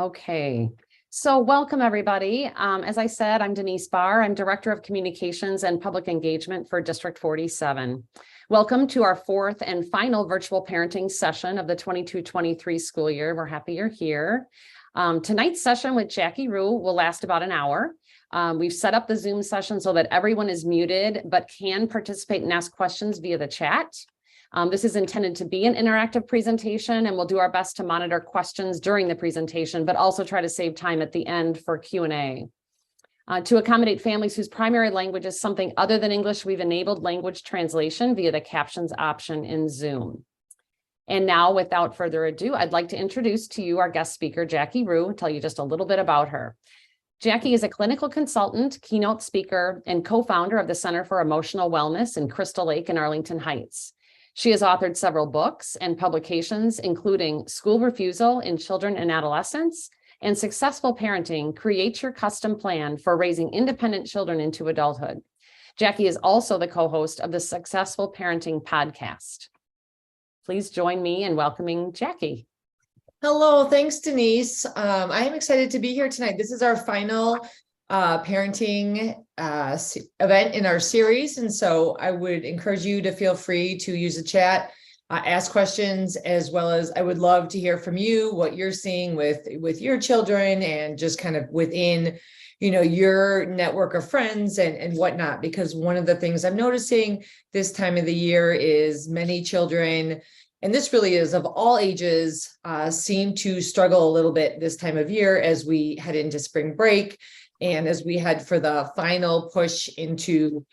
Okay, so welcome everybody. As I said, I'm Denise Barr. I'm Director of Communications and Public Engagement for District 47. Welcome to our fourth and final virtual parenting session of the 22-23 school year. We're happy you're here. Tonight's session with Jackie Rhew will last about an hour. We've set up the Zoom session so that everyone is muted but can participate and ask questions via the chat. This is intended to be an interactive presentation, and we'll do our best to monitor questions during the presentation, but also try to save time at the end for Q&A. To accommodate families whose primary language is something other than English, we've enabled language translation via the captions option in Zoom. And now, without further ado, I'd like to introduce to you our guest speaker, Jackie Rhew, tell you just a little bit about her. Jackie is a clinical consultant, keynote speaker, and co-founder of the Center for Emotional Wellness in Crystal Lake in Arlington Heights. She has authored several books and publications, including School Refusal in Children and Adolescents and Successful Parenting, Create Your Custom Plan for Raising Independent Children into Adulthood. Jackie is also the co-host of the Successful Parenting podcast. Please join me in welcoming Jackie. Hello, thanks, Denise. I am excited to be here tonight. This is our final parenting event in our series. And so I would encourage you to feel free to use the chat, ask questions, as well as I would love to hear from you, what you're seeing with your children and just kind of within, your network of friends and whatnot. Because one of the things I'm noticing this time of the year is many children, and this really is of all ages, seem to struggle a little bit this time of year as we head into spring break. And as we head for the final push into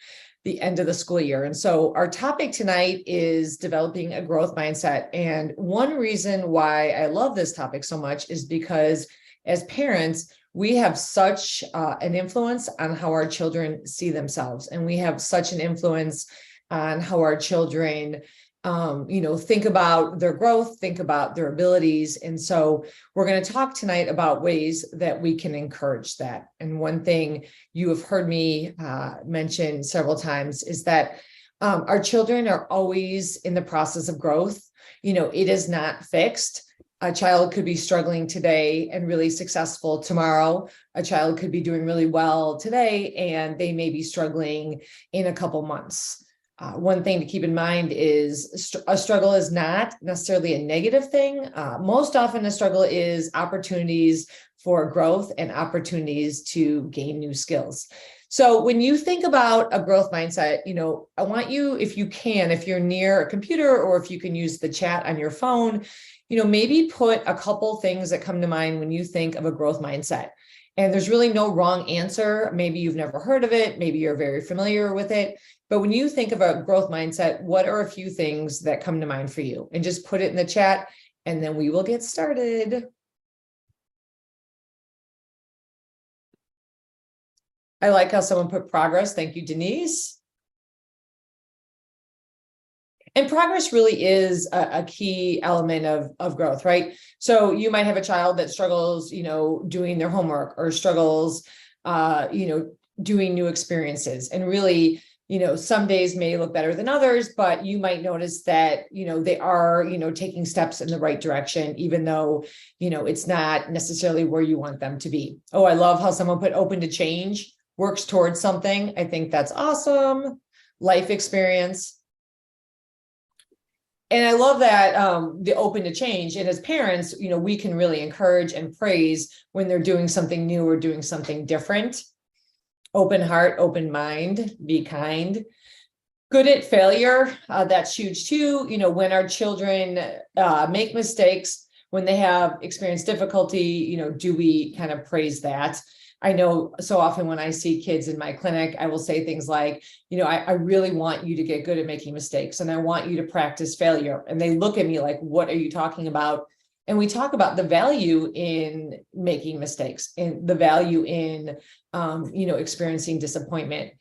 the end of the school year. And so our topic tonight is developing a growth mindset. And one reason why I love this topic so much is because as parents, we have such an influence on how our children see themselves. And we have such an influence on how our children think about their growth, think about their abilities. And so we're going to talk tonight about ways that we can encourage that. And one thing you have heard me mention several times is that our children are always in the process of growth. It is not fixed. A child could be struggling today and really successful tomorrow. A child could be doing really well today, and they may be struggling in a couple months. One thing to keep in mind is a struggle is not necessarily a negative thing. Most often a struggle is opportunities for growth and opportunities to gain new skills. So when you think about a growth mindset, I want you, if you can, if you're near a computer or if you can use the chat on your phone, maybe put a couple things that come to mind when you think of a growth mindset. And there's really no wrong answer. Maybe you've never heard of it. Maybe you're very familiar with it. But when you think of a growth mindset, what are a few things that come to mind for you? And just put it in the chat, and then we will get started. I like how someone put progress. Thank you, Denise. And progress really is a key element of growth, right? So you might have a child that struggles, doing their homework or struggles, doing new experiences. And really, some days may look better than others, but you might notice that, they are, taking steps in the right direction, even though, it's not necessarily where you want them to be. Oh, I love how someone put open to change, works towards something. I think that's awesome. Life experience. And I love that the open to change. And as parents, we can really encourage and praise when they're doing something new or doing something different. Open heart, open mind, be kind. Good at failure, that's huge too. When our children make mistakes, when they have experienced difficulty, do we kind of praise that? I know so often when I see kids in my clinic, I will say things like, I really want you to get good at making mistakes, and I want you to practice failure. And they look at me like, what are you talking about? And we talk about the value in making mistakes and the value in, experiencing disappointment.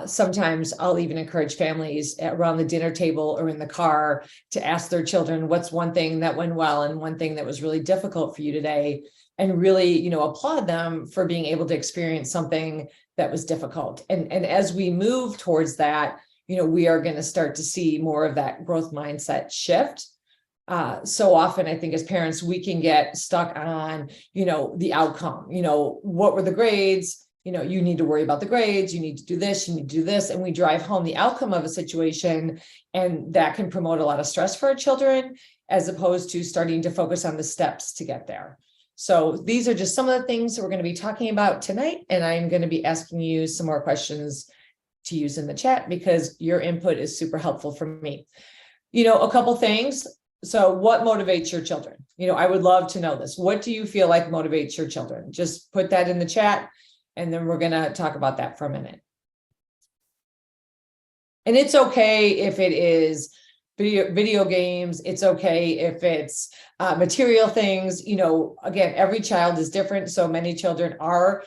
Sometimes I'll even encourage families around the dinner table or in the car to ask their children, what's one thing that went well and one thing that was really difficult for you today? And really, applaud them for being able to experience something that was difficult. And as we move towards that, we are going to start to see more of that growth mindset shift. So often I think as parents, we can get stuck on, the outcome, what were the grades? You need to worry about the grades, you need to do this, you need to do this. And we drive home the outcome of a situation, and that can promote a lot of stress for our children, as opposed to starting to focus on the steps to get there. So these are just some of the things that we're going to be talking about tonight. And I'm going to be asking you some more questions to use in the chat, because your input is super helpful for me. A couple things. So what motivates your children? I would love to know this. What do you feel like motivates your children? Just put that in the chat, and then we're going to talk about that for a minute. And it's okay if it is video games. It's okay if it's material things. Again, every child is different. So many children are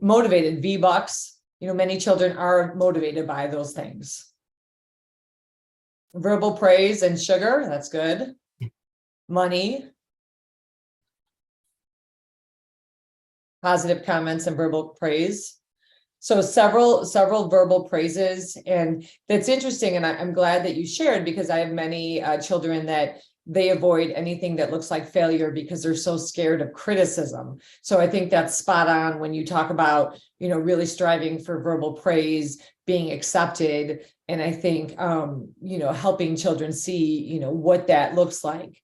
motivated. V-Bucks, many children are motivated by those things. Verbal praise and sugar, that's good. Money. Positive comments and verbal praise. So several verbal praises. And that's interesting. And I'm glad that you shared, because I have many children that they avoid anything that looks like failure because they're so scared of criticism. So I think that's spot on when you talk about, really striving for verbal praise, being accepted. And I think, helping children see, what that looks like.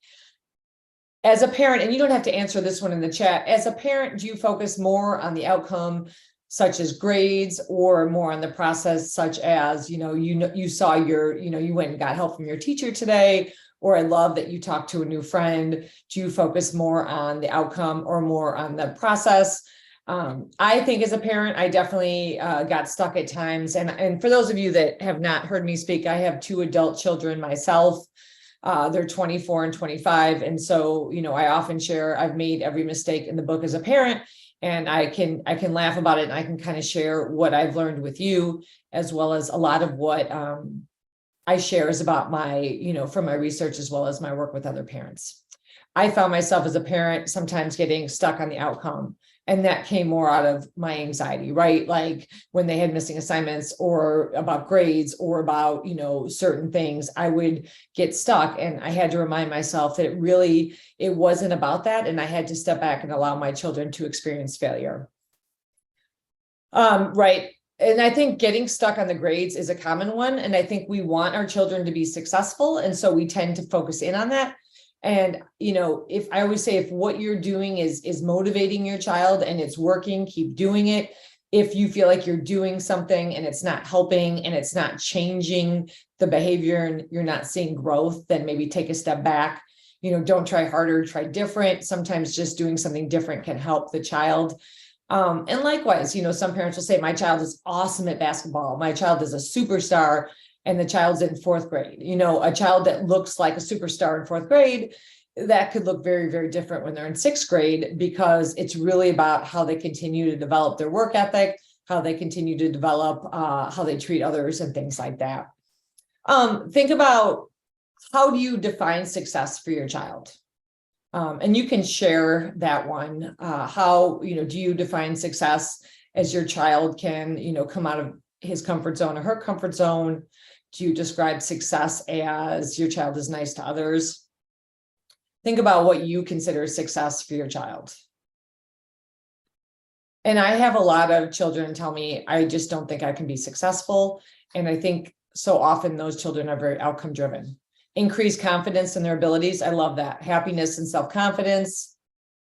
As a parent, and you don't have to answer this one in the chat, as a parent, do you focus more on the outcome, such as grades, or more on the process, such as, you saw you went and got help from your teacher today, or I love that you talked to a new friend? Do you focus more on the outcome or more on the process? I think as a parent, I definitely got stuck at times. And for those of you that have not heard me speak, I have 2 adult children myself. They're 24 and 25. And so, I often share, I've made every mistake in the book as a parent, and I can laugh about it. And I can kind of share what I've learned with you, as well as a lot of what I share is about my, from my research, as well as my work with other parents. I found myself as a parent sometimes getting stuck on the outcome. And that came more out of my anxiety, right? Like when they had missing assignments, or about grades, or about, certain things, I would get stuck, and I had to remind myself that it wasn't about that. And I had to step back and allow my children to experience failure. Right. And I think getting stuck on the grades is a common one. And I think we want our children to be successful. And so we tend to focus in on that. And, if I always say, if what you're doing is motivating your child and it's working, keep doing it. If you feel like you're doing something and it's not helping and it's not changing the behavior and you're not seeing growth, then maybe take a step back. Don't try harder, try different. Sometimes just doing something different can help the child. And likewise, some parents will say, my child is awesome at basketball. My child is a superstar. And the child's in 4th grade, a child that looks like a superstar in 4th grade, that could look very, very different when they're in 6th grade, because it's really about how they continue to develop their work ethic, how they continue to develop, how they treat others, and things like that. Think about, how do you define success for your child? And you can share that one. How, do you define success as your child can, come out of his comfort zone or her comfort zone? Do you describe success as your child is nice to others? Think about what you consider success for your child. And I have a lot of children tell me, I just don't think I can be successful. And I think so often those children are very outcome driven. Increase confidence in their abilities. I love that. Happiness and self-confidence,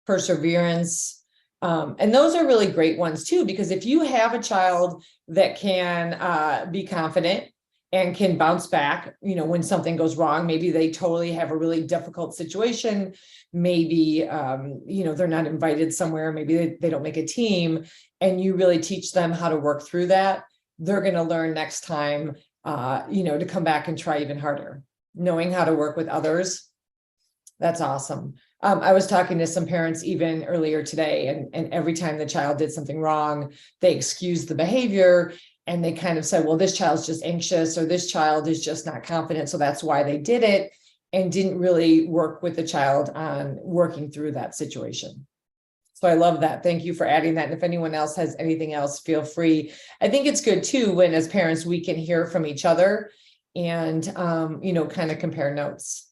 perseverance. And those are really great ones too, because if you have a child that can be confident and can bounce back, when something goes wrong, maybe they totally have a really difficult situation. Maybe, they're not invited somewhere. Maybe they don't make a team, and you really teach them how to work through that. They're going to learn next time, to come back and try even harder. Knowing how to work with others. That's awesome. I was talking to some parents even earlier today, and every time the child did something wrong, they excused the behavior. And they kind of said, well, this child's just anxious, or this child is just not confident, so that's why they did it, and didn't really work with the child on working through that situation. So I love that. Thank you for adding that. And if anyone else has anything else, feel free. I think it's good too, when as parents, we can hear from each other and, kind of compare notes.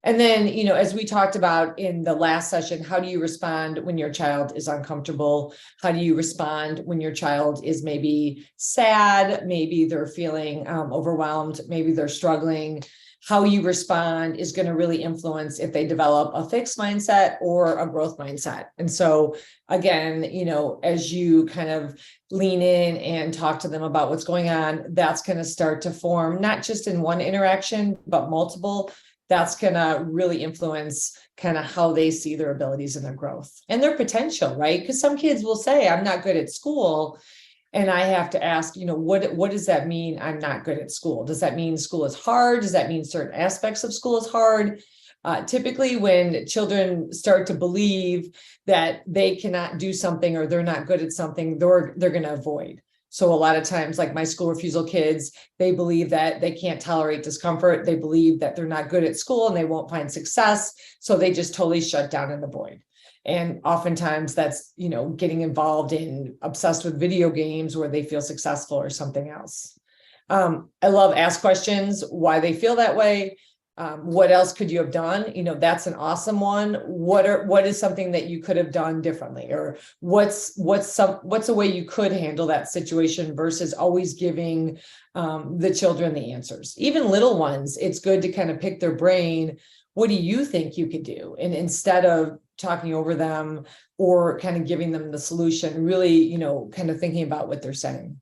And then, as we talked about in the last session, how do you respond when your child is uncomfortable? How do you respond when your child is maybe sad? Maybe they're feeling overwhelmed. Maybe they're struggling. How you respond is going to really influence if they develop a fixed mindset or a growth mindset. And so again, as you kind of lean in and talk to them about what's going on, that's going to start to form, not just in one interaction, but multiple. That's going to really influence kind of how they see their abilities and their growth and their potential, right? Because some kids will say, I'm not good at school. And I have to ask, what does that mean? I'm not good at school. Does that mean school is hard? Does that mean certain aspects of school is hard? Typically, when children start to believe that they cannot do something or they're not good at something, they're going to avoid. So a lot of times, like my school refusal kids, they believe that they can't tolerate discomfort. They believe that they're not good at school and they won't find success. So they just totally shut down and avoid. And oftentimes that's, getting involved in obsessed with video games where they feel successful or something else. I love ask questions, why they feel that way. What else could you have done? That's an awesome one. What is something that you could have done differently? Or what's a way you could handle that situation versus always giving the children the answers. Even little ones, it's good to kind of pick their brain. What do you think you could do? And instead of talking over them or kind of giving them the solution, really, kind of thinking about what they're saying.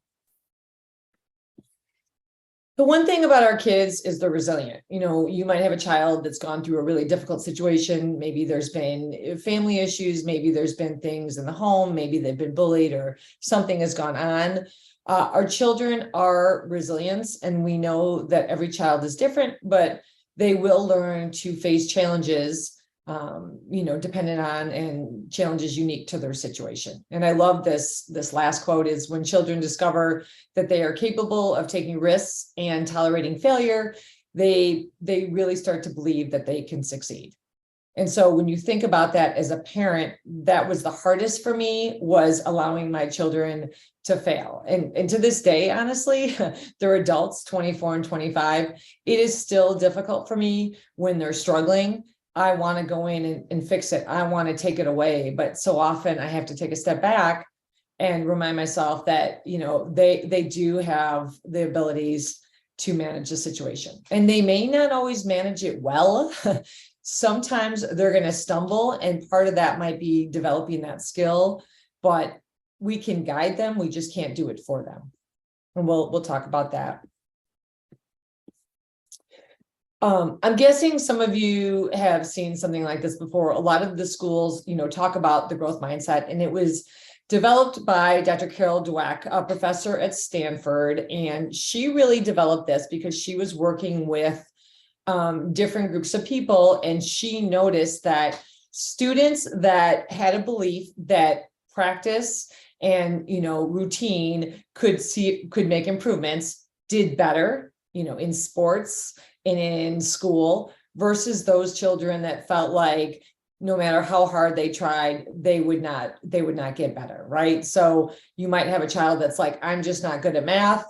The one thing about our kids is they're resilient. You might have a child that's gone through a really difficult situation. Maybe there's been family issues. Maybe there's been things in the home. Maybe they've been bullied or something has gone on. Our children are resilient, and we know that every child is different, but they will learn to face challenges dependent on and challenges unique to their situation. And I love this last quote is, when children discover that they are capable of taking risks and tolerating failure, they really start to believe that they can succeed. And so when you think about that as a parent, that was the hardest for me, was allowing my children to fail. And to this day, honestly, they're adults, 24 and 25. It is still difficult for me when they're struggling. I want to go in and fix it. I want to take it away. But so often I have to take a step back and remind myself that, they do have the abilities to manage the situation. And they may not always manage it well. Sometimes they're going to stumble, and part of that might be developing that skill, but we can guide them. We just can't do it for them. And we'll talk about that. I'm guessing some of you have seen something like this before. A lot of the schools, talk about the growth mindset, and it was developed by Dr. Carol Dweck, a professor at Stanford. And she really developed this because she was working with different groups of people. And she noticed that students that had a belief that practice and, routine could make improvements, did better, in sports and in school, versus those children that felt like no matter how hard they tried, they would not get better, right? So you might have a child that's like, I'm just not good at math.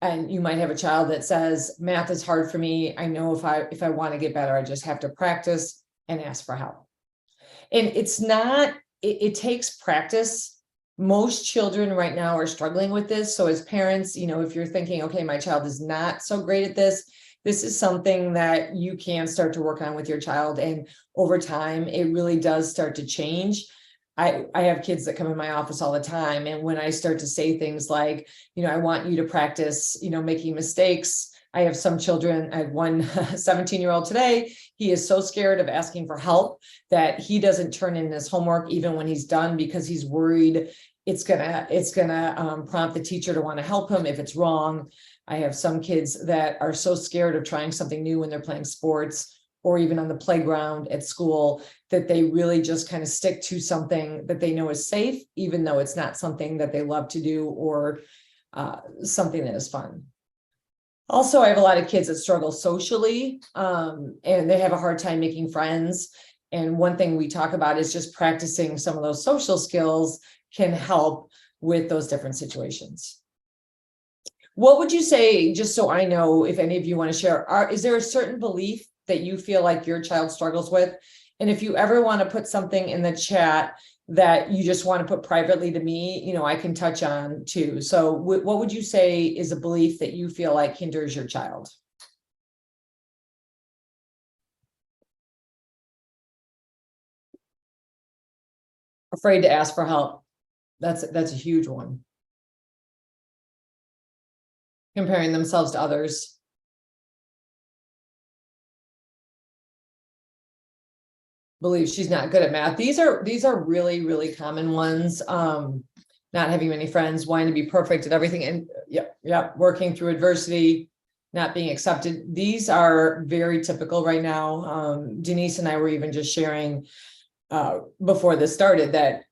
And you might have a child that says, math is hard for me. I know if I want to get better, I just have to practice and ask for help. And it takes practice. Most children right now are struggling with this. So as parents, if you're thinking, okay, my child is not so great at this is something that you can start to work on with your child. And over time, it really does start to change. I have kids that come in my office all the time. And when I start to say things like, I want you to practice, making mistakes. I have some children. I have one 17-year-old today. He is so scared of asking for help that he doesn't turn in his homework even when he's done, because he's worried it's gonna prompt the teacher to want to help him if it's wrong. I have some kids that are so scared of trying something new when they're playing sports or even on the playground at school that they really just kind of stick to something that they know is safe, even though it's not something that they love to do or something that is fun. Also, I have a lot of kids that struggle socially and they have a hard time making friends. And one thing we talk about is just practicing some of those social skills can help with those different situations. What would you say, just so I know if any of you want to share, is there a certain belief that you feel like your child struggles with. And if you ever want to put something in the chat that you just want to put privately to me, I can touch on too. So what would you say is a belief that you feel like hinders your child? Afraid to ask for help. That's a huge one. Comparing themselves to others. Believe she's not good at math. These are really, really common ones. Not having many friends, wanting to be perfect at everything, and working through adversity, not being accepted. These are very typical right now. Denise and I were even just sharing before this started that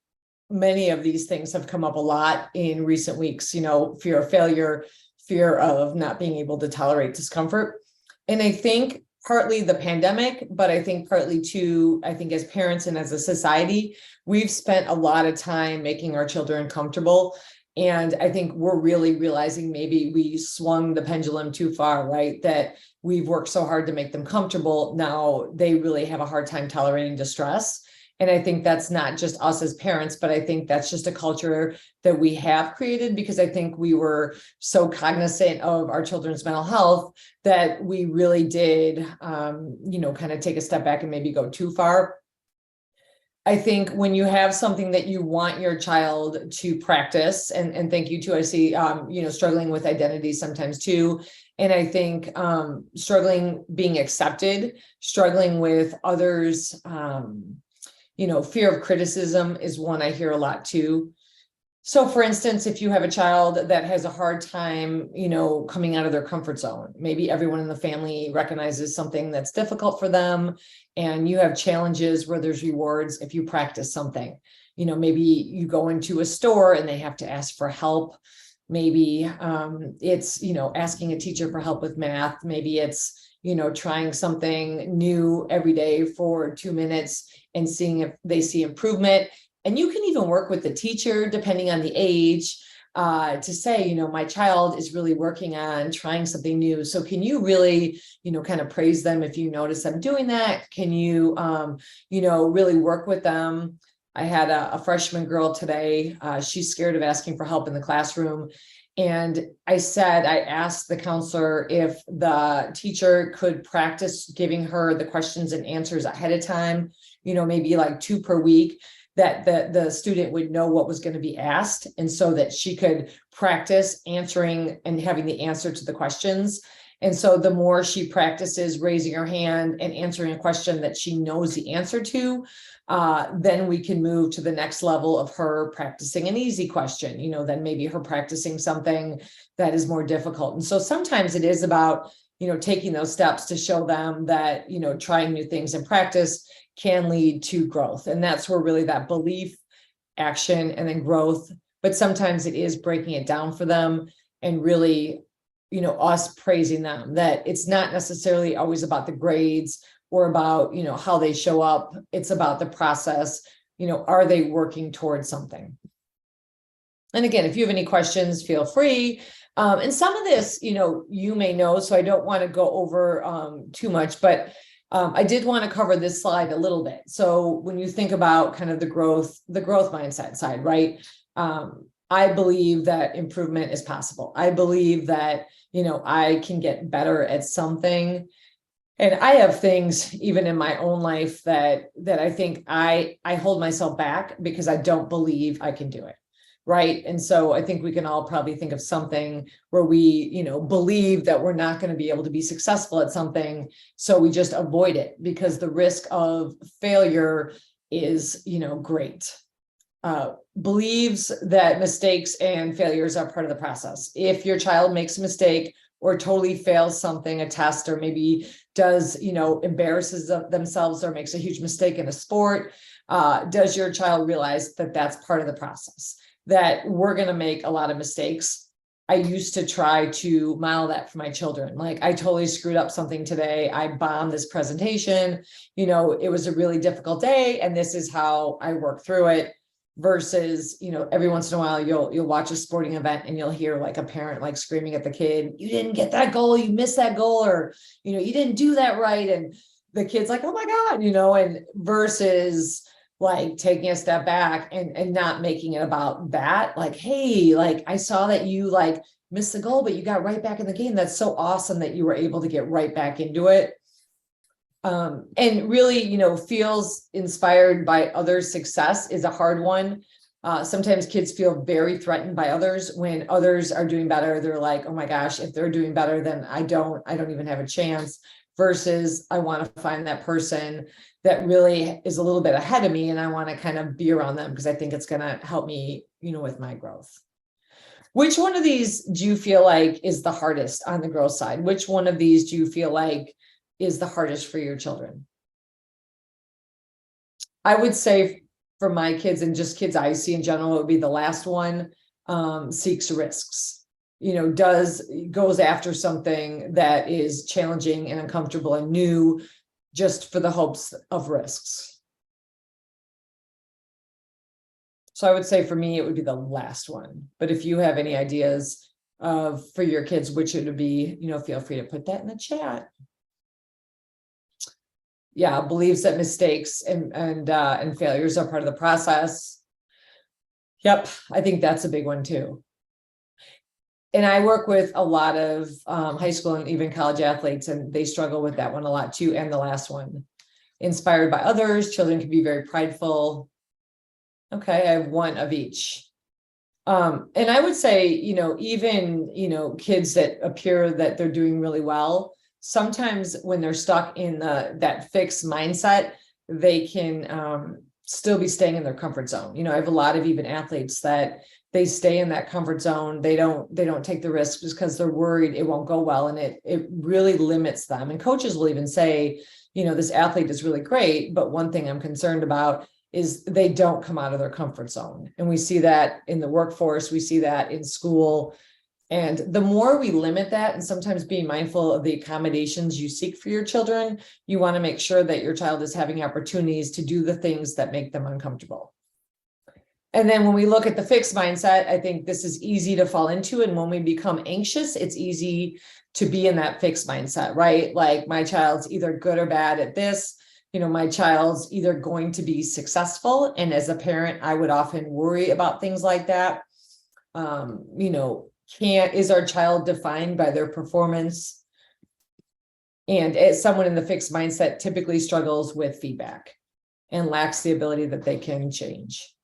many of these things have come up a lot in recent weeks, fear of failure, fear of not being able to tolerate discomfort. And I think partly the pandemic, but I think partly too, I think as parents and as a society, we've spent a lot of time making our children comfortable. And I think we're really realizing maybe we swung the pendulum too far, right? That we've worked so hard to make them comfortable. Now they really have a hard time tolerating distress. And I think that's not just us as parents, but I think that's just a culture that we have created, because I think we were so cognizant of our children's mental health that we really did, kind of take a step back and maybe go too far. I think when you have something that you want your child to practice, and thank you too, I see, struggling with identity sometimes too. And I think struggling being accepted, struggling with others, fear of criticism is one I hear a lot too. So for instance, if you have a child that has a hard time, coming out of their comfort zone, maybe everyone in the family recognizes something that's difficult for them, and you have challenges where there's rewards if you practice something. Maybe you go into a store and they have to ask for help. Maybe it's, asking a teacher for help with math. Maybe it's, trying something new every day for 2 minutes and seeing if they see improvement. And you can even work with the teacher, depending on the age, to say, my child is really working on trying something new. So can you really, kind of praise them if you notice them doing that? Can you, really work with them? I had a freshman girl today. She's scared of asking for help in the classroom. And I asked the counselor if the teacher could practice giving her the questions and answers ahead of time, maybe like 2 per week, that the student would know what was going to be asked. And so that she could practice answering and having the answer to the questions. And so the more she practices raising her hand and answering a question that she knows the answer to, then we can move to the next level of her practicing an easy question, then maybe her practicing something that is more difficult. And so sometimes it is about, taking those steps to show them that, trying new things in practice can lead to growth. And that's where really that belief, action, and then growth. But sometimes it is breaking it down for them and really, us praising them, that it's not necessarily always about the grades or about, how they show up. It's about the process. Are they working towards something? And again, if you have any questions, feel free. And some of this, you may know, so I don't want to go over too much, but I did want to cover this slide a little bit. So when you think about kind of the growth mindset side, right? I believe that improvement is possible. I believe that, I can get better at something. And I have things even in my own life that I think I hold myself back because I don't believe I can do it. Right. And so I think we can all probably think of something where we, believe that we're not going to be able to be successful at something. So we just avoid it because the risk of failure is, great. Believes that mistakes and failures are part of the process. If your child makes a mistake or totally fails something, a test, or maybe does, embarrasses themselves or makes a huge mistake in a sport, does your child realize that that's part of the process? That we're going to make a lot of mistakes. I used to try to model that for my children. Like, I totally screwed up something today. I bombed this presentation. It was a really difficult day, and this is how I work through it. versus, every once in a while you'll watch a sporting event and you'll hear like a parent like screaming at the kid, you didn't get that goal, you missed that goal, or, you didn't do that right. And the kid's like, oh my God, and versus like taking a step back and not making it about that. Like, hey, like I saw that you like missed the goal, but you got right back in the game. That's so awesome that you were able to get right back into it. And really, feels inspired by others' success is a hard one. Sometimes kids feel very threatened by others. When others are doing better, they're like, oh my gosh, if they're doing better, then I don't even have a chance, versus I want to find that person that really is a little bit ahead of me. And I want to kind of be around them because I think it's going to help me, with my growth. Which one of these do you feel like is the hardest on the growth side? Which one of these do you feel like is the hardest for your children? I would say for my kids and just kids I see in general, it would be the last one, seeks risks, goes after something that is challenging and uncomfortable and new just for the hopes of risks. So I would say for me, it would be the last one. But if you have any ideas for your kids, which it would be, feel free to put that in the chat. Yeah, believes that mistakes and failures are part of the process. Yep, I think that's a big one too. And I work with a lot of high school and even college athletes, and they struggle with that one a lot too. And the last one, inspired by others, children can be very prideful. Okay, I have one of each. And I would say, even, kids that appear that they're doing really well, sometimes when they're stuck in that fixed mindset, they can still be staying in their comfort zone. I have a lot of even athletes that they stay in that comfort zone. They don't take the risks just because they're worried it won't go well. And it really limits them. And coaches will even say, this athlete is really great, but one thing I'm concerned about is they don't come out of their comfort zone. And we see that in the workforce, we see that in school. And the more we limit that, and sometimes being mindful of the accommodations you seek for your children, you want to make sure that your child is having opportunities to do the things that make them uncomfortable. And then when we look at the fixed mindset, I think this is easy to fall into. And when we become anxious, it's easy to be in that fixed mindset, right? Like my child's either good or bad at this. My child's either going to be successful. And as a parent, I would often worry about things like that. Is our child defined by their performance? And as someone in the fixed mindset typically struggles with feedback and lacks the ability that they can change.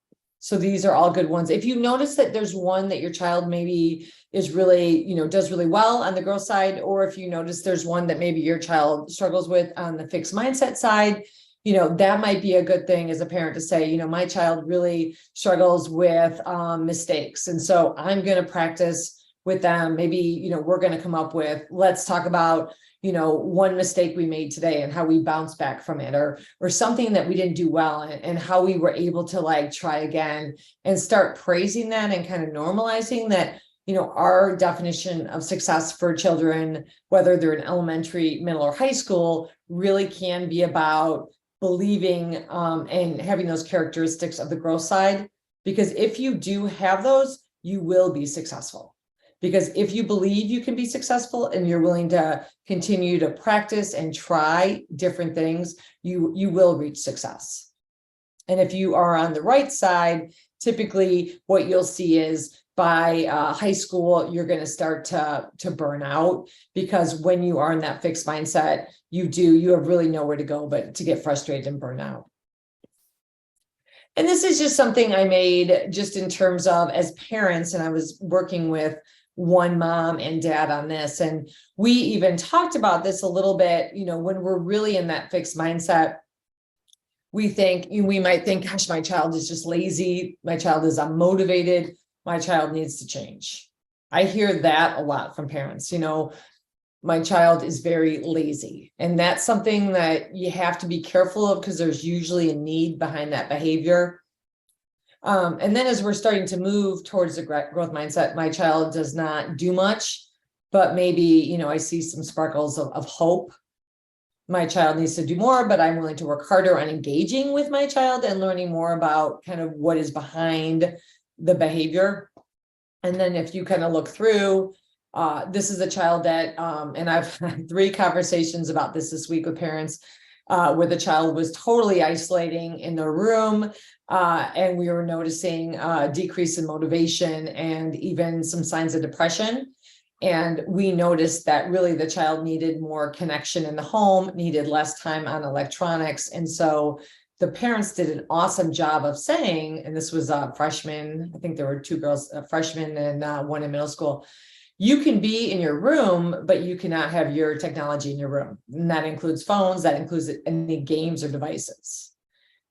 So these are all good ones. If you notice that there's one that your child maybe is really, does really well on the growth side, or if you notice there's one that maybe your child struggles with on the fixed mindset side, that might be a good thing as a parent to say, my child really struggles with mistakes. And so I'm going to practice with them. Maybe, we're going to come up with, let's talk about, one mistake we made today and how we bounce back from it, or something that we didn't do well and how we were able to like try again, and start praising that and kind of normalizing that, our definition of success for children, whether they're in elementary, middle, or high school, really can be about believing and having those characteristics of the growth side. Because if you do have those, you will be successful. Because if you believe you can be successful and you're willing to continue to practice and try different things, you will reach success. And if you are on the right side, typically what you'll see is by high school, you're going to start to burn out, because when you are in that fixed mindset, you have really nowhere to go but to get frustrated and burn out. And this is just something I made just in terms of as parents, and I was working with one mom and dad on this. And we even talked about this a little bit, when we're really in that fixed mindset, we might think, gosh, my child is just lazy. My child is unmotivated. My child needs to change. I hear that a lot from parents, my child is very lazy. And that's something that you have to be careful of, because there's usually a need behind that behavior. And then as we're starting to move towards the growth mindset, my child does not do much, but maybe, I see some sparkles of hope. my child needs to do more, but I'm willing to work harder on engaging with my child and learning more about kind of what is behind the behavior. And then if you kind of look through, this is a child that, and I've had 3 conversations about this week with parents, where the child was totally isolating in their room. And we were noticing a decrease in motivation and even some signs of depression. And we noticed that really the child needed more connection in the home, needed less time on electronics. And so the parents did an awesome job of saying, and this was a freshman, I think there were 2 girls, a freshman and 1 in middle school. You can be in your room, but you cannot have your technology in your room. And that includes phones, that includes any games or devices.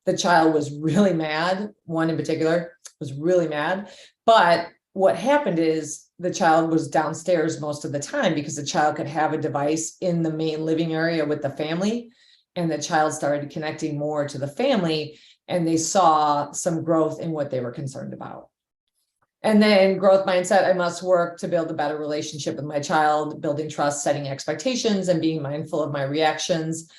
The child was really mad. 1 in particular was really mad. But what happened is the child was downstairs most of the time because the child could have a device in the main living area with the family. And the child started connecting more to the family, and they saw some growth in what they were concerned about. And then growth mindset, I must work to build a better relationship with my child, building trust, setting expectations, and being mindful of my reactions.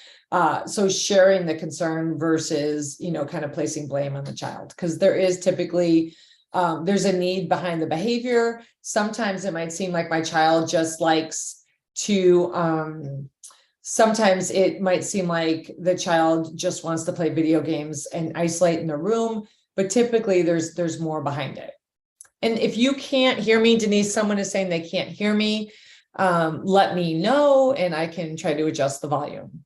So sharing the concern versus, kind of placing blame on the child, because there is typically, there's a need behind the behavior. Sometimes it might seem like my child just likes to, sometimes it might seem like the child just wants to play video games and isolate in a room, but typically there's more behind it. And if you can't hear me, Denise, someone is saying they can't hear me, let me know and I can try to adjust the volume.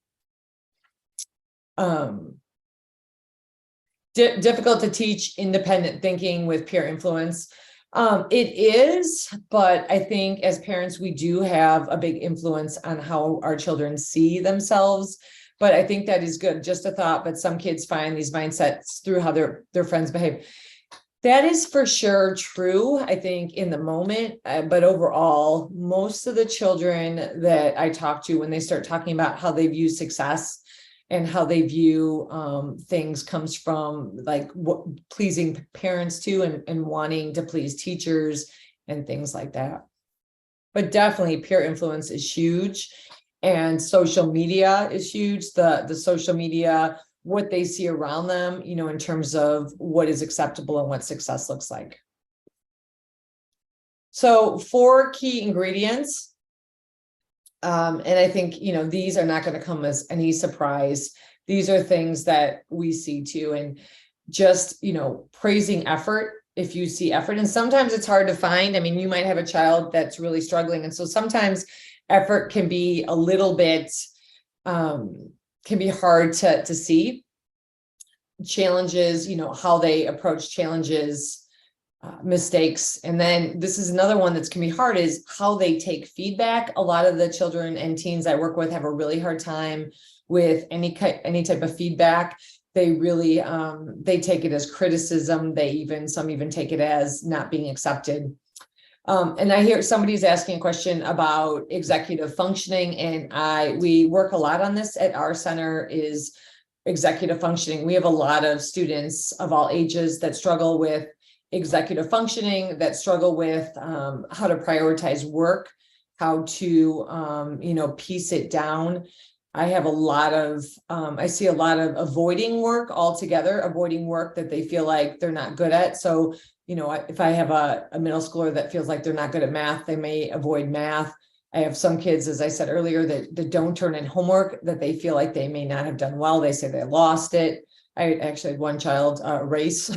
Difficult to teach independent thinking with peer influence. It is, but I think as parents, we do have a big influence on how our children see themselves. But I think that is good. Just a thought, but some kids find these mindsets through how their friends behave. That is for sure true, I think, in the moment. But overall, most of the children that I talk to, when they start talking about how they view success and how they view things, comes from like what pleasing parents too, and wanting to please teachers and things like that. But definitely peer influence is huge, and social media is huge. The social media, what they see around them, in terms of what is acceptable and what success looks like. So 4 key ingredients. And I think, these are not going to come as any surprise. These are things that we see too. And just, praising effort. If you see effort, and sometimes it's hard to find. I mean, you might have a child that's really struggling. And so sometimes effort can be a little bit, can be hard to see. Challenges, how they approach challenges, mistakes. And then this is another one that's can be hard, is how they take feedback. A lot of the children and teens I work with have a really hard time with any type of feedback. They really, they take it as criticism. Some even take it as not being accepted. And I hear somebody's asking a question about executive functioning, and we work a lot on this at our center, is executive functioning. We have a lot of students of all ages that struggle with executive functioning, that struggle with how to prioritize work, how to, piece it down. I have a lot of, I see a lot of avoiding work altogether, avoiding work that they feel like they're not good at. So, if I have a middle schooler that feels like they're not good at math, they may avoid math. I have some kids, as I said earlier, that don't turn in homework, that they feel like they may not have done well. They say they lost it. I actually had one child erase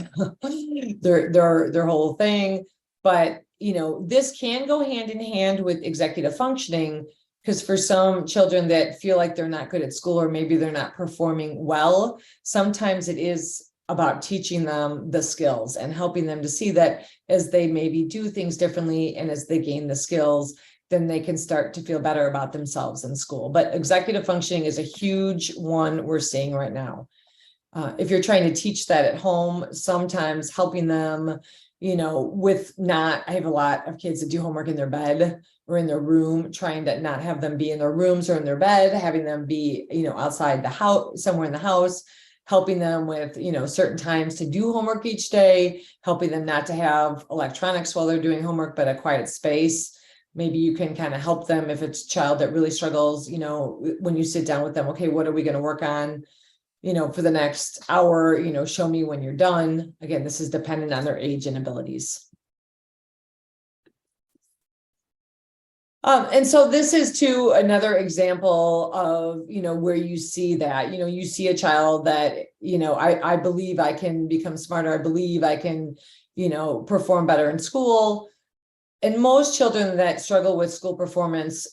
their whole thing. But, this can go hand in hand with executive functioning, because for some children that feel like they're not good at school, or maybe they're not performing well, sometimes it is about teaching them the skills and helping them to see that as they maybe do things differently and as they gain the skills, then they can start to feel better about themselves in school. But executive functioning is a huge one we're seeing right now. If you're trying to teach that at home, sometimes helping them, I have a lot of kids that do homework in their bed or in their room, trying to not have them be in their rooms or in their bed, having them be, outside the house, somewhere in the house, helping them with, certain times to do homework each day, helping them not to have electronics while they're doing homework, but a quiet space. maybe you can kind of help them if it's a child that really struggles, when you sit down with them, okay, what are we going to work on, for the next hour, show me when you're done. Again, this is dependent on their age and abilities. And so this is too another example of, where you see that, you see a child that, I believe I can become smarter. I believe I can, perform better in school. And most children that struggle with school performance,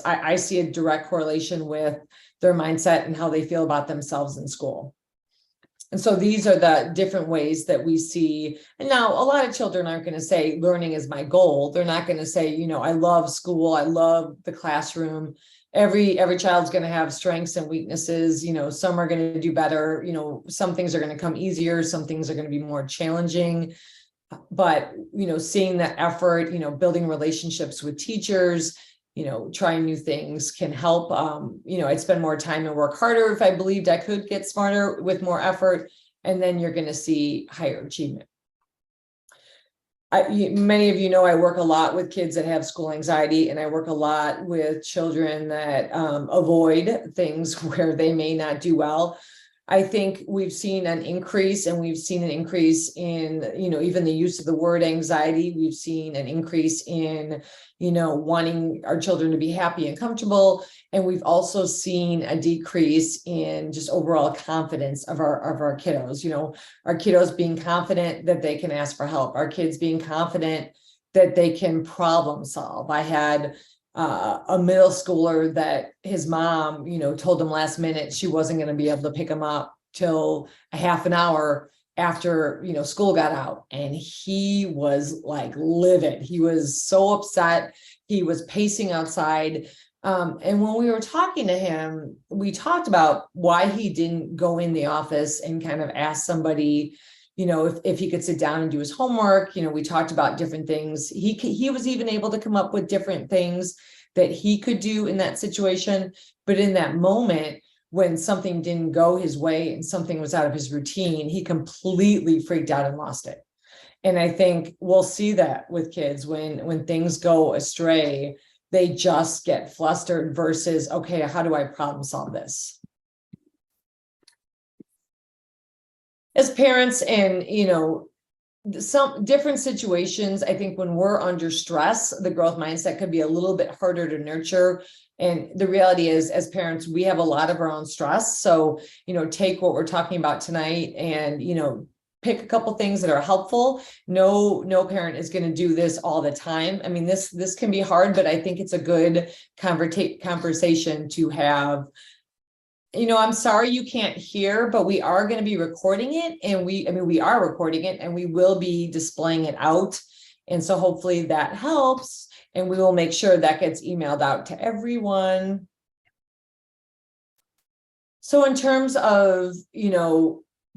I see a direct correlation with their mindset and how they feel about themselves in school. And so these are the different ways that we see. And now a lot of children aren't going to say learning is my goal. They're not going to say, I love school. I love the classroom. Every child's going to have strengths and weaknesses. Some are going to do better. Some things are going to come easier. Some things are going to be more challenging. But, seeing that effort, building relationships with teachers, trying new things can help. I'd spend more time and work harder if I believed I could get smarter with more effort. And then you're going to see higher achievement. Many of you know I work a lot with kids that have school anxiety, and I work a lot with children that avoid things where they may not do well. I think we've seen an increase, and we've seen an increase in, even the use of the word anxiety. We've seen an increase in, wanting our children to be happy and comfortable. And we've also seen a decrease in just overall confidence of our kiddos, our kiddos being confident that they can ask for help, our kids being confident that they can problem solve. I had a middle schooler that his mom, told him last minute she wasn't going to be able to pick him up till a half an hour after, school got out. And he was like livid. He was so upset. He was pacing outside. And when we were talking to him, we talked about why he didn't go in the office and kind of ask somebody, if he could sit down and do his homework. We talked about different things. He was even able to come up with different things that he could do in that situation. But in that moment, when something didn't go his way and something was out of his routine, he completely freaked out and lost it. And I think we'll see that with kids when things go astray, they just get flustered versus, okay, how do I problem solve this? As parents and, some different situations, I think when we're under stress, the growth mindset could be a little bit harder to nurture. And the reality is, as parents, we have a lot of our own stress. So, take what we're talking about tonight and, pick a couple things that are helpful. No parent is going to do this all the time. I mean, this can be hard, but I think it's a good conversation to have. I'm sorry you can't hear, but we are going to be recording it, and we are recording it, and we will be displaying it out. And so hopefully that helps, and we will make sure that gets emailed out to everyone. So in terms of,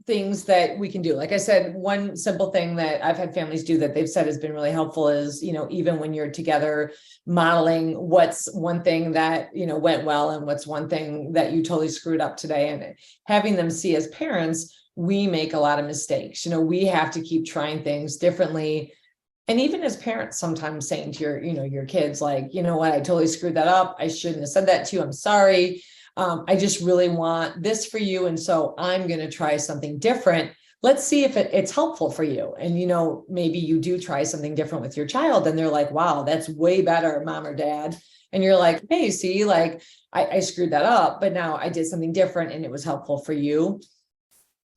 things that we can do, like I said, one simple thing that I've had families do that they've said has been really helpful is, even when you're together, modeling what's one thing that, went well and what's one thing that you totally screwed up today, and having them see as parents, we make a lot of mistakes. We have to keep trying things differently. And even as parents, sometimes saying to your kids, like, what, I totally screwed that up. I shouldn't have said that to you. I'm sorry. I just really want this for you. And so I'm going to try something different. Let's see if it's helpful for you. And, maybe you do try something different with your child and they're like, wow, that's way better, mom or dad. And you're like, hey, see, like I screwed that up, but now I did something different and it was helpful for you.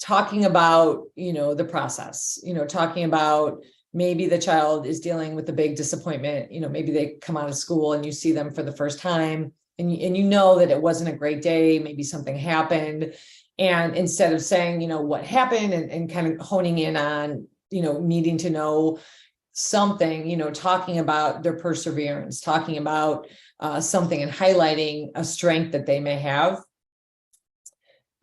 Talking about, the process, talking about maybe the child is dealing with a big disappointment. Maybe they come out of school and you see them for the first time. And you know that it wasn't a great day, maybe something happened. And instead of saying, what happened and kind of honing in on, needing to know something, talking about their perseverance, talking about something and highlighting a strength that they may have.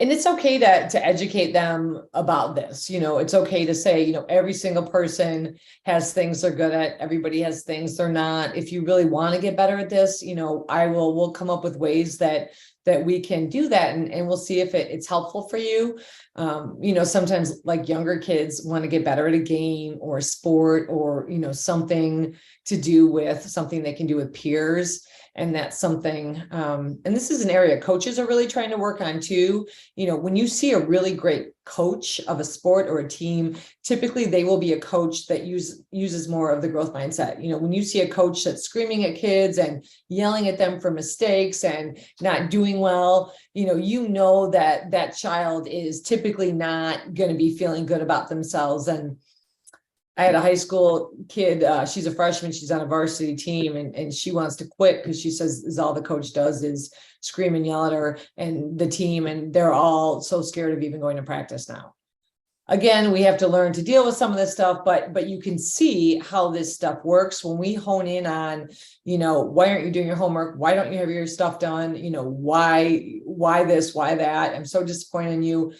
And it's okay to educate them about this. It's okay to say, every single person has things they're good at. Everybody has things they're not. If you really want to get better at this, we'll come up with ways that that we can do that, and we'll see if it's helpful for you. Sometimes like younger kids want to get better at a game or a sport, or, something to do with something they can do with peers. And that's something, and this is an area coaches are really trying to work on too. When you see a really great coach of a sport or a team, typically they will be a coach that uses more of the growth mindset. When you see a coach that's screaming at kids and yelling at them for mistakes and not doing well, that that child is typically not going to be feeling good about themselves. And I had a high school kid, she's a freshman, she's on a varsity team, and she wants to quit because she says is all the coach does is scream and yell at her and the team, and they're all so scared of even going to practice now. Again, we have to learn to deal with some of this stuff, but you can see how this stuff works when we hone in on, why aren't you doing your homework? Why don't you have your stuff done? Why this, why that? I'm so disappointed in you.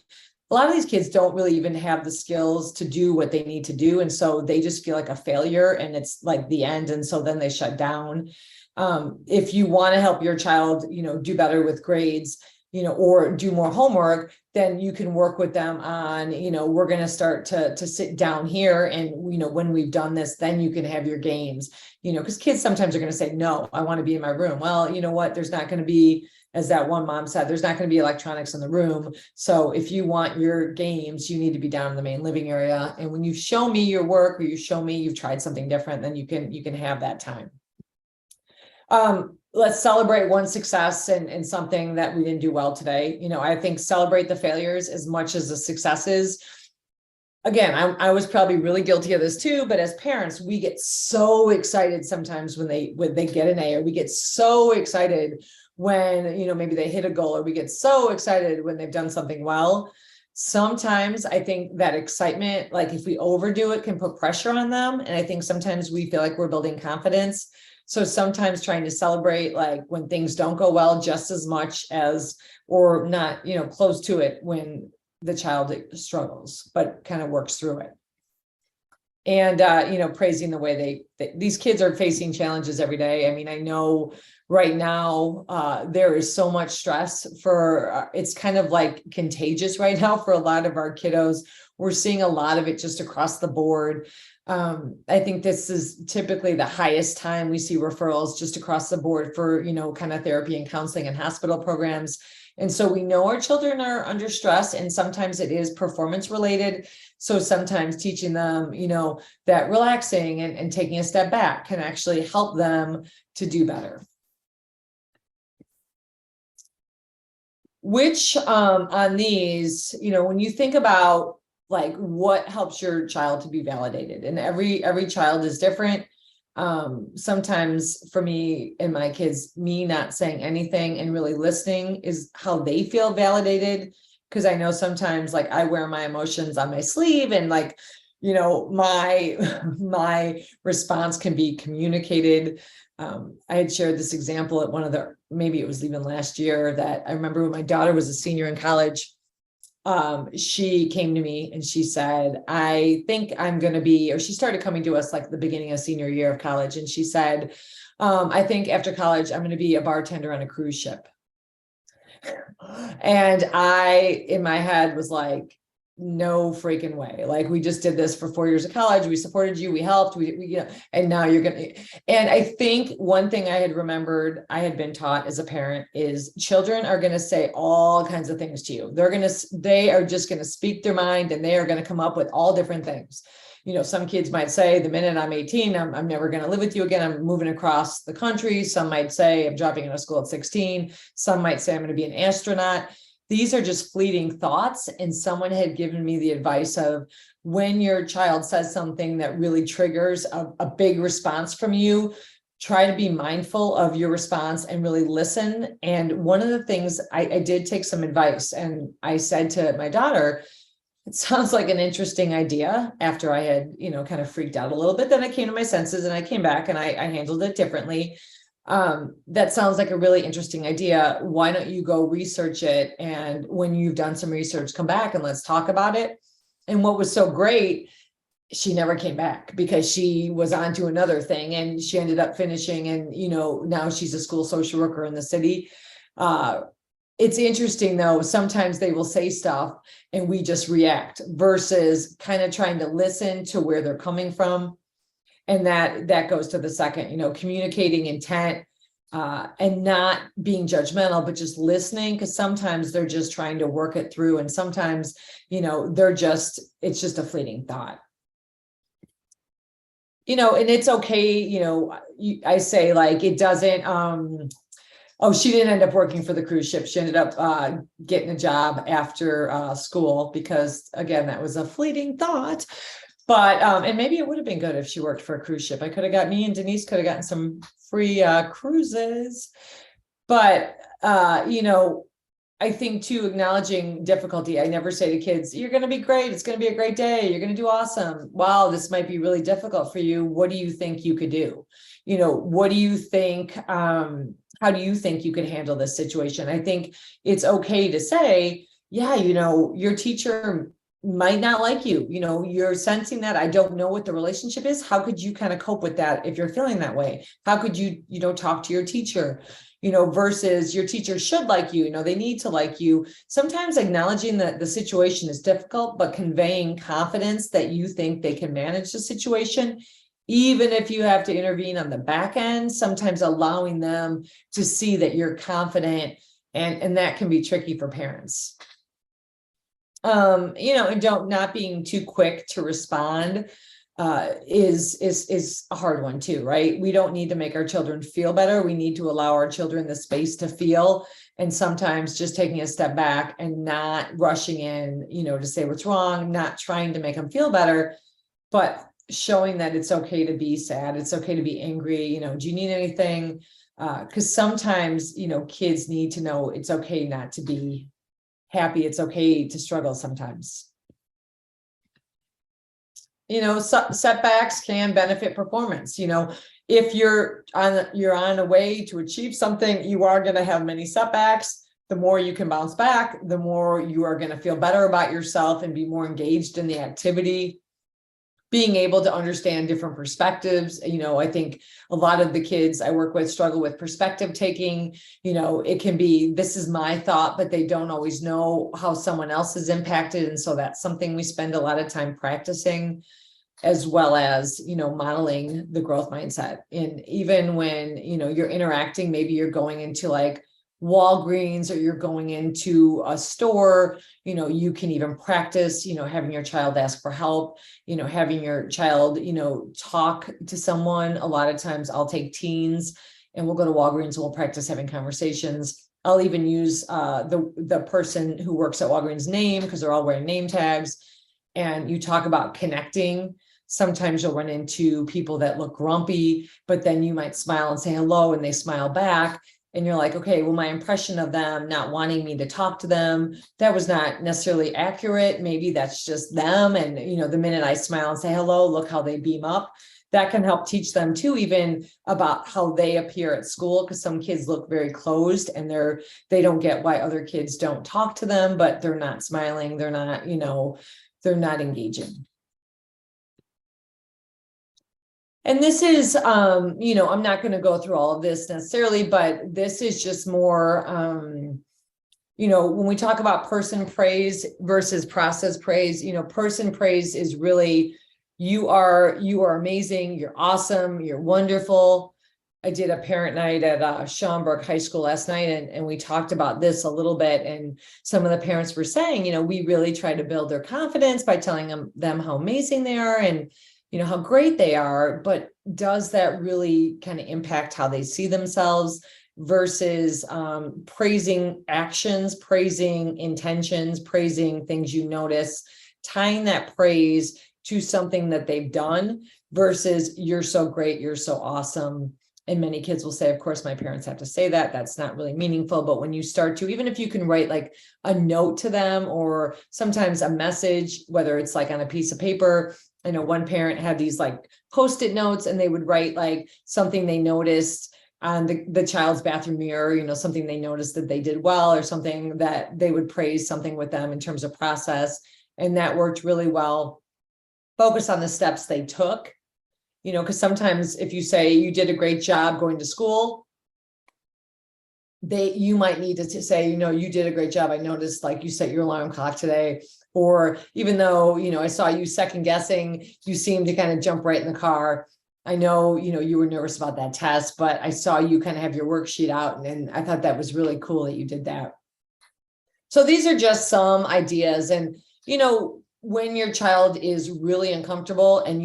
A lot of these kids don't really even have the skills to do what they need to do. And so they just feel like a failure, and it's like the end. And so then they shut down. If you want to help your child, do better with grades, or do more homework, then you can work with them on, we're going to start to sit down here. And, when we've done this, then you can have your games, because kids sometimes are going to say, no, I want to be in my room. Well, you know what, there's not going to be, as that one mom said, there's not going to be electronics in the room. So if you want your games, you need to be down in the main living area. And when you show me your work, or you show me you've tried something different, then you can have that time. Let's celebrate one success and something that we didn't do well today. I think celebrate the failures as much as the successes. Again, I was probably really guilty of this too, but as parents, we get so excited sometimes when they get an A, or we get so excited when, maybe they hit a goal, or we get so excited when they've done something well. Sometimes I think that excitement, like if we overdo it, can put pressure on them. And I think sometimes we feel like we're building confidence. So sometimes trying to celebrate like when things don't go well just as much as, or not, close to it when the child struggles, but kind of works through it. And, praising the way these kids are facing challenges every day. I mean, I know right now there is so much stress for, it's kind of like contagious right now for a lot of our kiddos. We're seeing a lot of it just across the board. I think this is typically the highest time we see referrals just across the board for, kind of therapy and counseling and hospital programs. And so we know our children are under stress, and sometimes it is performance related. So sometimes teaching them, that relaxing and taking a step back can actually help them to do better. Which on these, when you think about like what helps your child to be validated, and every child is different. Sometimes for me and my kids, me not saying anything and really listening is how they feel validated. Because I know sometimes like I wear my emotions on my sleeve, and like, my response can be communicated. I had shared this example at one of maybe it was even last year, that I remember when my daughter was a senior in college. She came to me and she said, I think I'm going to be, or she started coming to us like the beginning of senior year of college. And she said, I think after college, I'm going to be a bartender on a cruise ship. And I, in my head, was like, no freaking way. Like, we just did this for 4 years of college. We supported you. We helped. We and now you're going to. And I think one thing I had remembered, I had been taught as a parent, is children are going to say all kinds of things to you. They are just going to speak their mind, and they are going to come up with all different things. Some kids might say, the minute I'm 18, I'm never going to live with you again. I'm moving across the country. Some might say I'm dropping out of school at 16. Some might say I'm going to be an astronaut. These are just fleeting thoughts. And someone had given me the advice of, when your child says something that really triggers a big response from you, try to be mindful of your response and really listen. And one of the things I did take some advice, and I said to my daughter, it sounds like an interesting idea. After I had, kind of freaked out a little bit, then I came to my senses and I came back and I handled it differently. That sounds like a really interesting idea. Why don't you go research it? And when you've done some research, come back and let's talk about it. And what was so great, she never came back because she was on to another thing, and she ended up finishing. And, now she's a school social worker in the city. it's interesting though, sometimes they will say stuff and we just react versus kind of trying to listen to where they're coming from. And that goes to the second, communicating intent, and not being judgmental, but just listening, because sometimes they're just trying to work it through. And sometimes, it's just a fleeting thought. And it's okay, I say like, it doesn't, oh, she didn't end up working for the cruise ship. She ended up getting a job after school because, again, that was a fleeting thought. But and maybe it would have been good if she worked for a cruise ship. Me and Denise could have gotten some free cruises. But I think too, acknowledging difficulty. I never say to kids, "You're going to be great. It's going to be a great day. You're going to do awesome. Wow, this might be really difficult for you. What do you think you could do? What do you think? How do you think you could handle this situation?" I think it's okay to say, yeah, your teacher might not like you, you're sensing that. I don't know what the relationship is. How could you kind of cope with that if you're feeling that way? How could you, talk to your teacher, versus your teacher should like you, they need to like you. Sometimes acknowledging that the situation is difficult, but conveying confidence that you think they can manage the situation, even if you have to intervene on the back end, sometimes allowing them to see that you're confident, and that can be tricky for parents. And not being too quick to respond is a hard one too, right? We don't need to make our children feel better. We need to allow our children the space to feel, and sometimes just taking a step back and not rushing in, to say what's wrong, not trying to make them feel better, but showing that it's okay to be sad. It's okay to be angry. Do you need anything? Because sometimes, kids need to know it's okay not to be happy. It's okay to struggle sometimes. Setbacks can benefit performance. If you're on a way to achieve something, you are going to have many setbacks. The more you can bounce back, the more you are going to feel better about yourself and be more engaged in the activity. Being able to understand different perspectives. I think a lot of the kids I work with struggle with perspective taking. It can be, this is my thought, but they don't always know how someone else is impacted. And so that's something we spend a lot of time practicing, as well as, modeling the growth mindset. And even when, you're interacting, maybe you're going into like Walgreens or you're going into a store, you can even practice, having your child ask for help, having your child, talk to someone. A lot of times I'll take teens and we'll go to Walgreens and we'll practice having conversations. I'll even use the person who works at Walgreens' name, because they're all wearing name tags, and you talk about connecting. Sometimes you'll run into people that look grumpy, but then you might smile and say hello and they smile back. And you're like, okay, well, my impression of them not wanting me to talk to them, that was not necessarily accurate. Maybe that's just them. And, the minute I smile and say hello, look how they beam up. That can help teach them too, even about how they appear at school, because some kids look very closed and they don't get why other kids don't talk to them, but they're not smiling. They're not, they're not engaging. And this is, I'm not going to go through all of this necessarily, but this is just more, when we talk about person praise versus process praise, person praise is really, you are amazing. You're awesome. You're wonderful. I did a parent night at Schaumburg High School last night, and we talked about this a little bit. And some of the parents were saying, we really try to build their confidence by telling them how amazing they are and, how great they are. But does that really kind of impact how they see themselves versus praising actions, praising intentions, praising things you notice, tying that praise to something that they've done versus you're so great, you're so awesome. And many kids will say, of course, my parents have to say that. That's not really meaningful. But when you start to, even if you can write like a note to them, or sometimes a message, whether it's like on a piece of paper. I know one parent had these like Post-it notes, and they would write like something they noticed on the child's bathroom mirror, something they noticed that they did well, or something that they would praise something with them in terms of process. And that worked really well. Focus on the steps they took. Because sometimes if you say you did a great job going to school, you might need to say, you did a great job. I noticed like you set your alarm clock today, or even though, I saw you second guessing, you seemed to kind of jump right in the car. I know, you were nervous about that test, but I saw you kind of have your worksheet out, and I thought that was really cool that you did that. So these are just some ideas. And, when your child is really uncomfortable and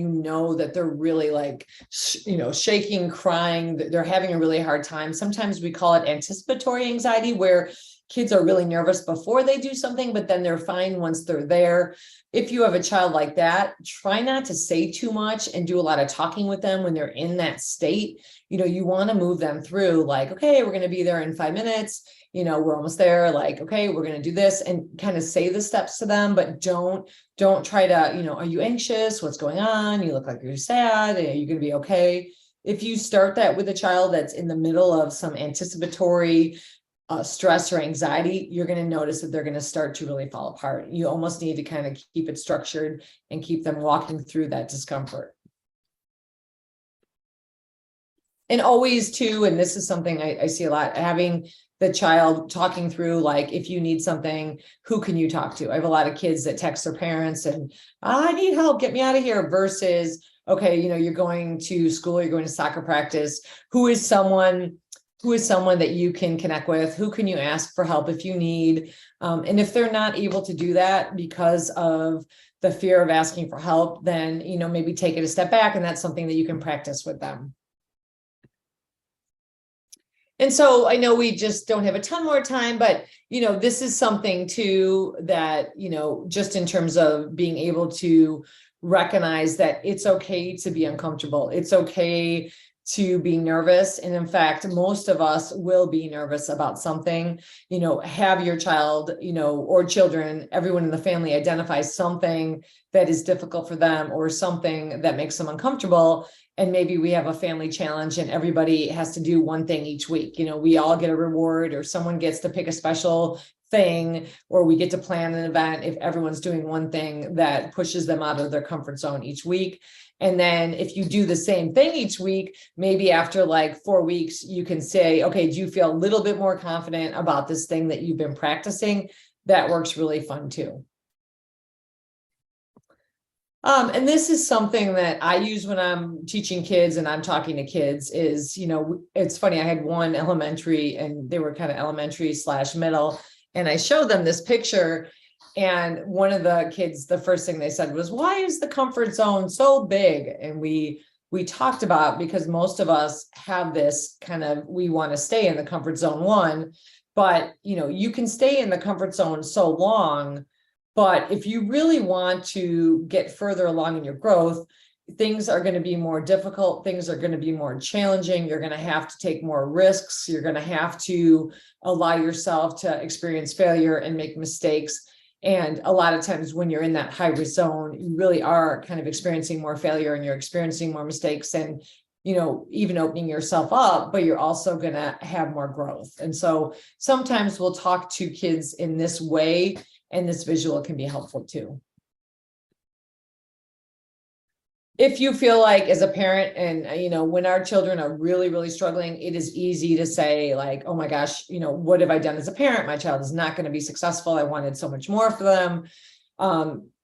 that they're really like, shaking, crying, they're having a really hard time. Sometimes we call it anticipatory anxiety, where kids are really nervous before they do something, but then they're fine once they're there. If you have a child like that, try not to say too much and do a lot of talking with them when they're in that state. You want to move them through like, okay, we're going to be there in 5 minutes. We're almost there. Like, okay, we're going to do this, and kind of say the steps to them, but don't try to, are you anxious? What's going on? You look like you're sad. Are you going to be okay? If you start that with a child that's in the middle of some anticipatory stress or anxiety, you're going to notice that they're going to start to really fall apart. You almost need to kind of keep it structured and keep them walking through that discomfort. And always too, and this is something I see a lot, having the child talking through, like, if you need something, who can you talk to? I have a lot of kids that text their parents and I need help, get me out of here, versus, okay, you're going to school, you're going to soccer practice. Who is someone that you can connect with? Who can you ask for help if you need? And if they're not able to do that because of the fear of asking for help, then, maybe take it a step back, and that's something that you can practice with them. And so I know we just don't have a ton more time, but, this is something too that, just in terms of being able to recognize that it's okay to be uncomfortable. It's okay to be nervous. And in fact, most of us will be nervous about something. Have your child, or children, everyone in the family identify something that is difficult for them or something that makes them uncomfortable. And maybe we have a family challenge and everybody has to do one thing each week. We all get a reward, or someone gets to pick a special thing, or we get to plan an event if everyone's doing one thing that pushes them out of their comfort zone each week. And then if you do the same thing each week, maybe after like 4 weeks, you can say, okay, do you feel a little bit more confident about this thing that you've been practicing? That works really fun too. And this is something that I use when I'm teaching kids and I'm talking to kids is, it's funny. I had one elementary, and they were kind of elementary/middle, and I showed them this picture. And one of the kids, the first thing they said was, why is the comfort zone so big? And we talked about, because most of us have this kind of, we want to stay in the comfort zone one, but you can stay in the comfort zone so long. But if you really want to get further along in your growth, things are going to be more difficult. Things are going to be more challenging. You're going to have to take more risks. You're going to have to allow yourself to experience failure and make mistakes. And a lot of times when you're in that high risk zone, you really are kind of experiencing more failure, and you're experiencing more mistakes, and, even opening yourself up, but you're also going to have more growth. And so sometimes we'll talk to kids in this way, and this visual can be helpful too. If you feel like as a parent, and, when our children are really, really struggling, it is easy to say like, oh my gosh, what have I done as a parent? My child is not going to be successful. I wanted so much more for them.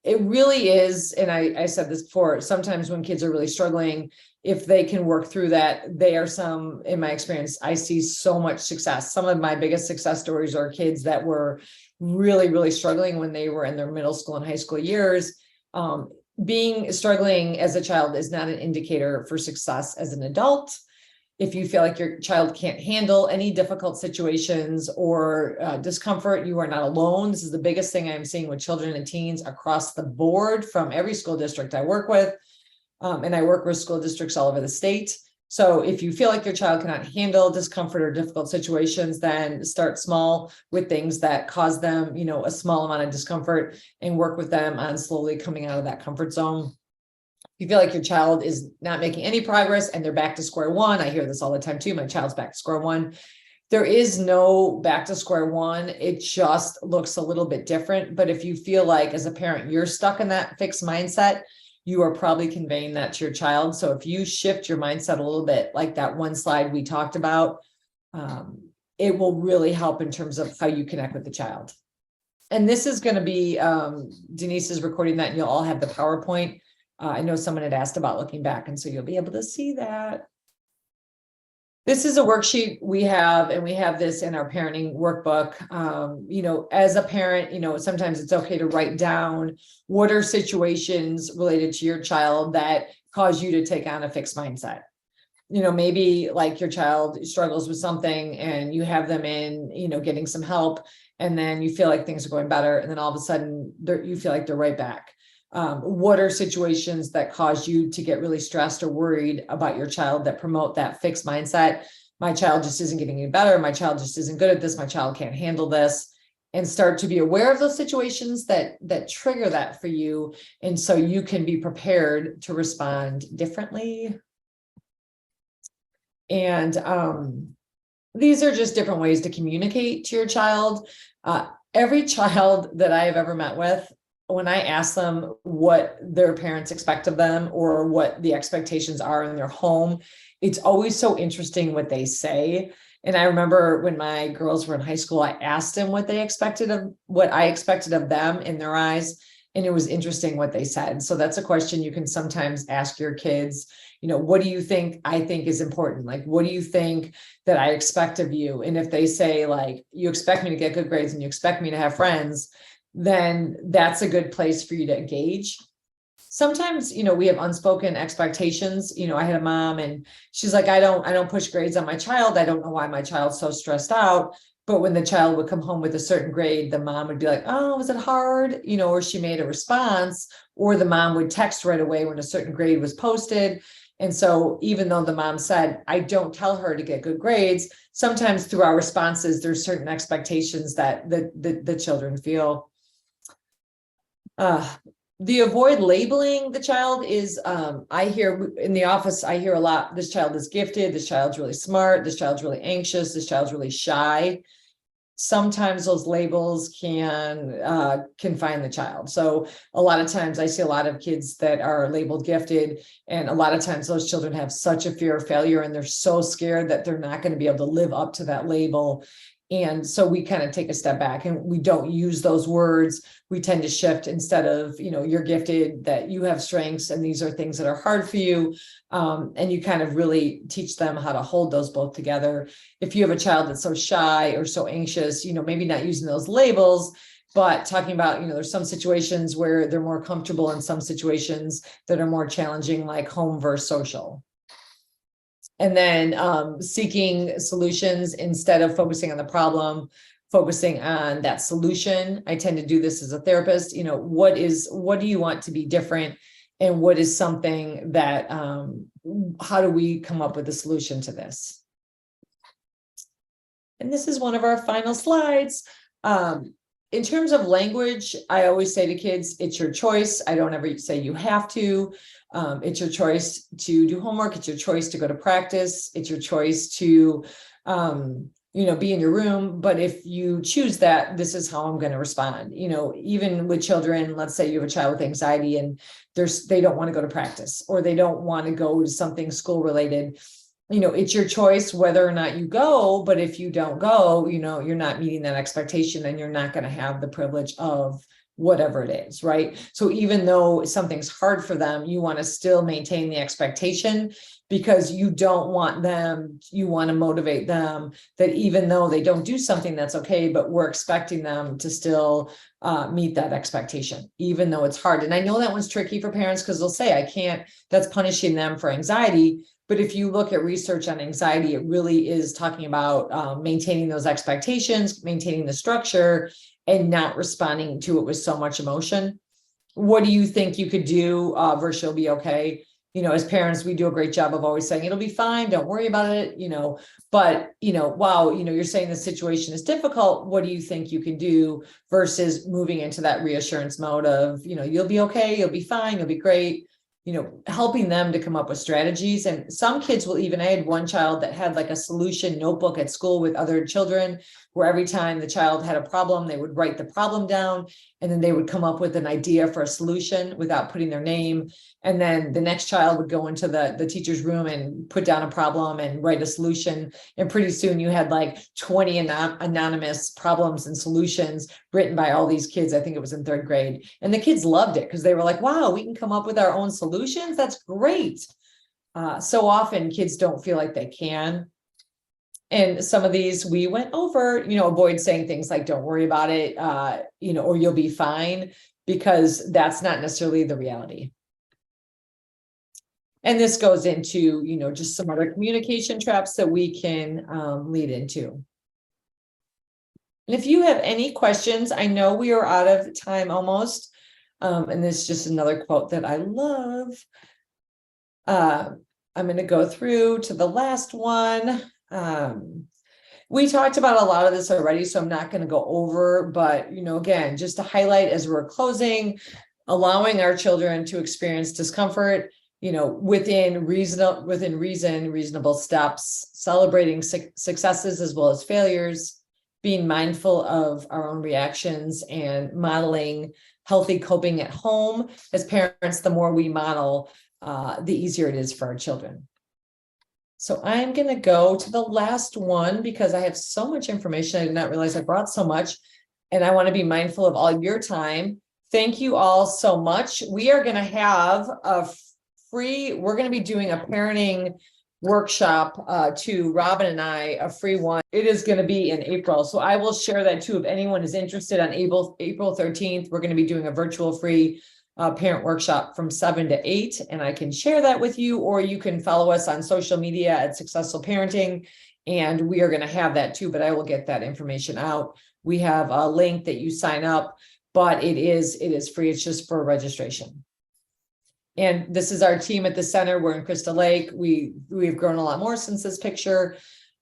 It really is. And I said this before, sometimes when kids are really struggling, if they can work through that, in my experience, I see so much success. Some of my biggest success stories are kids that were really, really struggling when they were in their middle school and high school years. Struggling as a child is not an indicator for success as an adult. If you feel like your child can't handle any difficult situations or discomfort, you are not alone. This is the biggest thing I'm seeing with children and teens across the board from every school district I work with. And I work with school districts all over the state. So if you feel like your child cannot handle discomfort or difficult situations, then start small with things that cause them, a small amount of discomfort, and work with them on slowly coming out of that comfort zone. If you feel like your child is not making any progress and they're back to square one, I hear this all the time too, my child's back to square one. There is no back to square one. It just looks a little bit different. But if you feel like as a parent, you're stuck in that fixed mindset, you are probably conveying that to your child. So if you shift your mindset a little bit, like that one slide we talked about, it will really help in terms of how you connect with the child. And this is going to be, Denise is recording that, and you'll all have the PowerPoint. I know someone had asked about looking back, and so you'll be able to see that. This is a worksheet we have, and we have this in our parenting workbook. As a parent, sometimes it's okay to write down what are situations related to your child that cause you to take on a fixed mindset. Maybe like your child struggles with something and you have them in, getting some help, and then you feel like things are going better. And then all of a sudden you feel like they're right back. What are situations that cause you to get really stressed or worried about your child that promote that fixed mindset? My child just isn't getting any better. My child just isn't good at this. My child can't handle this. And start to be aware of those situations that trigger that for you. And so you can be prepared to respond differently. And these are just different ways to communicate to your child. Every child that I have ever met with, when I ask them what their parents expect of them or what the expectations are in their home, it's always so interesting what they say. And I remember when my girls were in high school, I asked them what I expected of them in their eyes. And it was interesting what they said. So that's a question you can sometimes ask your kids. What do you think I think is important? Like, what do you think that I expect of you? And if they say, like, you expect me to get good grades and you expect me to have friends, then that's a good place for you to engage. Sometimes, we have unspoken expectations. I had a mom and she's like, I don't push grades on my child. I don't know why my child's so stressed out. But when the child would come home with a certain grade, the mom would be like, oh, was it hard? Or she made a response, or the mom would text right away when a certain grade was posted. And so even though the mom said, I don't tell her to get good grades, sometimes through our responses, there's certain expectations that the children feel. The avoid labeling the child is, I hear in the office, I hear a lot, this child is gifted, this child's really smart, this child's really anxious, this child's really shy. Sometimes those labels can confine the child. So a lot of times I see a lot of kids that are labeled gifted, and a lot of times those children have such a fear of failure, and they're so scared that they're not going to be able to live up to that label. And so we kind of take a step back and we don't use those words. We tend to shift, instead of, you're gifted, that you have strengths and these are things that are hard for you. And you kind of really teach them how to hold those both together. If you have a child that's so shy or so anxious, maybe not using those labels, but talking about, there's some situations where they're more comfortable and some situations that are more challenging, like home versus social. And then seeking solutions instead of focusing on the problem, focusing on that solution. I tend to do this as a therapist. What do you want to be different? And what is something that, how do we come up with a solution to this? And this is one of our final slides. In terms of language, I always say to kids, it's your choice. I don't ever say you have to. It's your choice to do homework. It's your choice to go to practice. It's your choice to, be in your room. But if you choose that, this is how I'm going to respond. Even with children, let's say you have a child with anxiety and they don't want to go to practice, or they don't want to go to something school related. It's your choice whether or not you go. But if you don't go, you're not meeting that expectation, and you're not going to have the privilege of whatever it is, right? So even though something's hard for them, you want to still maintain the expectation, because you don't want them, you want to motivate them that even though they don't do something, that's okay, but we're expecting them to still meet that expectation, even though it's hard. And I know that one's tricky for parents, because they'll say, I can't, that's punishing them for anxiety. But if you look at research on anxiety, it really is talking about maintaining those expectations, maintaining the structure, and not responding to it with so much emotion. What do you think you could do versus you'll be okay? As parents, we do a great job of always saying it'll be fine, don't worry about it, but wow, you're saying the situation is difficult. What do you think you can do, versus moving into that reassurance mode of, you'll be okay, you'll be fine, you'll be great. helping them to come up with strategies. And some kids will even, I had one child that had like a solution notebook at school with other children, where every time the child had a problem, they would write the problem down, and then they would come up with an idea for a solution without putting their name. And then the next child would go into the teacher's room and put down a problem and write a solution. And pretty soon you had like 20 anonymous problems and solutions written by all these kids. I think it was in 3rd grade. And the kids loved it because they were like, wow, we can come up with our own solutions. That's great. So often kids don't feel like they can. And some of these we went over, avoid saying things like, don't worry about it, or you'll be fine, because that's not necessarily the reality. And this goes into, just some other communication traps that we can lead into. And if you have any questions, I know we are out of time almost. And this is just another quote that I love. I'm going to go through to the last one. We talked about a lot of this already, so I'm not going to go over, but, again, just to highlight as we're closing, allowing our children to experience discomfort, within reasonable steps, celebrating successes as well as failures, being mindful of our own reactions, and modeling healthy coping at home. As parents, the more we model, the easier it is for our children. So I'm going to go to the last one because I have so much information. I did not realize I brought so much, and I want to be mindful of all your time. Thank you all so much. We are going to have we're going to be doing a parenting workshop to Robin and I, a free one. It is going to be in April. So I will share that too. If anyone is interested, on April 13th, we're going to be doing a virtual free parent workshop from 7 to 8. And I can share that with you, or you can follow us on social media at Successful Parenting. And we are going to have that too, but I will get that information out. We have a link that you sign up, but it is free. It's just for registration. And this is our team at the center. We're in Crystal Lake. We've grown a lot more since this picture.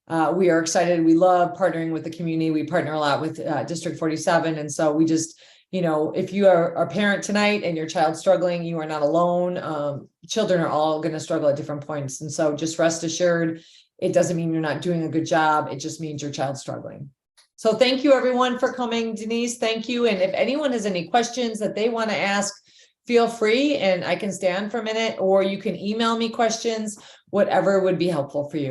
We are excited. We love partnering with the community. We partner a lot with District 47. And so we just, if you are a parent tonight and your child's struggling, you are not alone. Children are all going to struggle at different points. And so just rest assured, it doesn't mean you're not doing a good job. It just means your child's struggling. So thank you everyone for coming. Denise, thank you. And if anyone has any questions that they want to ask, feel free, and I can stay on for a minute, or you can email me questions, whatever would be helpful for you.